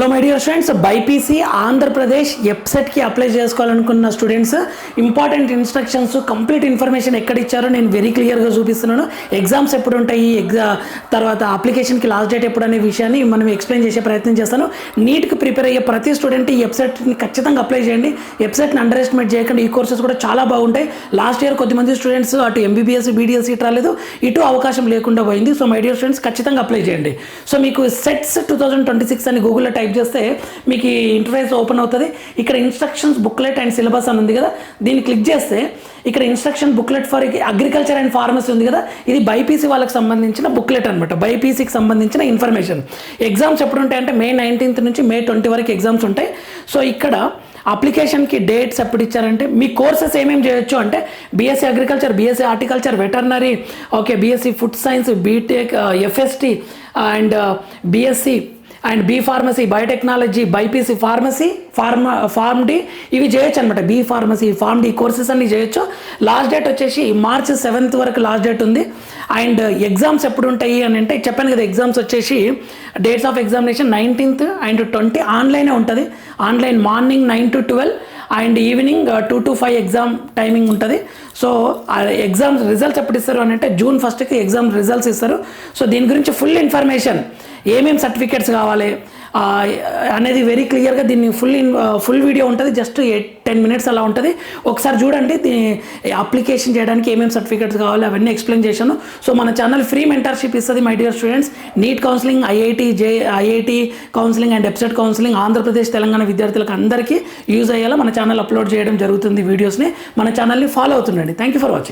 Hello my dear friends, BiPC Andhra Pradesh వెబ్సైట్కి apply చేసుకోవాలనుకున్న students important instructions, complete information ఎక్కడ ఇచ్చారో నేను వెరీ క్లియర్గా చూపిస్తున్నాను. ఎగ్జామ్స్ ఎప్పుడు ఉంటాయి, తర్వాత అప్లికేషన్కి లాస్ట్ డేట్ ఎప్పుడు అనే విషయాన్ని మనం ఎక్స్ప్లెయిన్ చేసే ప్రయత్నం చేస్తాను. నీట్కి ప్రిపేర్ అయ్యే ప్రతి స్టూడెంట్ ఈ వెబ్సైట్ని ఖచ్చితంగా అప్లై చేయండి. వెబ్సైట్ని అండర్ ఎస్టిమేట్ చేయకండి. ఈ కోర్సెస్ కూడా చాలా బాగుంటాయి. లాస్ట్ ఇయర్ కొద్దిమంది స్టూడెంట్స్ అటు ఎంబీబీఎస్, బీడీఎస్ సీట్ రాలేదు, ఇటు అవకాశం లేకుండా పోయింది. సో మై డియర్ ఫ్రెండ్స్, ఖచ్చితంగా అప్లై చేయండి. సో మీకు సెట్స్ 2026 అని గూగుల్లో టైప్ చేస్తే మీకు ఈ ఇంటర్ఫేస్ ఓపెన్ అవుతుంది. ఇక్కడ ఇన్స్ట్రక్షన్స్, బుక్లెట్ అండ్ సిలబస్ అని ఉంది కదా, దీన్ని క్లిక్ చేస్తే ఇక్కడ instruction booklet for agriculture and pharmacy ఉంది కదా, ఇది బైపీసీ వాళ్ళకి సంబంధించిన బుక్లెట్ అనమాట. బైపీసీకి సంబంధించిన ఇన్ఫర్మేషన్. ఎగ్జామ్స్ ఎప్పుడు ఉంటాయంటే May 19 నుంచి May 20 వరకు ఎగ్జామ్స్ ఉంటాయి. సో ఇక్కడ అప్లికేషన్కి డేట్స్ ఎప్పుడు ఇచ్చారంటే మీ కోర్సెస్ ఏమేమి చేయొచ్చు అంటే BSc agriculture, BSc horticulture, veterinary, okay, BSc food science, BTech, FST and BSc and B pharmacy, biotechnology, BiPC pharmacy, pharm D, ఇవి చేయొచ్చు అనమాట. B pharmacy, pharm D courses అన్ని చేయొచ్చు. లాస్ట్ డేట్ వచ్చేసి March 7 వరకు లాస్ట్ డేట్ ఉంది. And exams ఎప్పుడు ఉంటాయి అని అంటే చెప్పాను కదా, ఎగ్జామ్స్ వచ్చేసి dates of examination 19th and 20 ఆన్లైనే ఉంటుంది. Online morning 9 to 12 and evening 2 to 5 exam timing ఉంటుంది. సో ఎగ్జామ్ రిజల్ట్స్ ఎప్పుడు ఇస్తారు అని అంటే June 1st ఎగ్జామ్ రిజల్ట్స్ ఇస్తారు. సో దీని గురించి ఫుల్ ఇన్ఫర్మేషన్, ఏమేమి సర్టిఫికేట్స్ కావాలి అనేది వెరీ క్లియర్గా దీన్ని ఫుల్ వీడియో ఉంటుంది. జస్ట్ 10 minutes అలా ఉంటుంది. ఒకసారి చూడండి. అప్లికేషన్ చేయడానికి ఏమేమి సర్టిఫికేట్స్ కావాలి అవన్నీ ఎక్స్ప్లెయిన్ చేశాను. సో మన ఛానల్ ఫ్రీ మెంటర్షిప్ ఇస్తుంది my dear students. NEET counselling, IIT counselling and website counselling Andhra Pradesh, Telangana విద్యార్థులకు అందరికీ యూజ్ అయ్యేలా మన ఛానల్ అప్లోడ్ చేయడం జరుగుతుంది వీడియోస్ని. మన ఛానల్ని ఫాలో అవుతుండండి. Thank you for watching.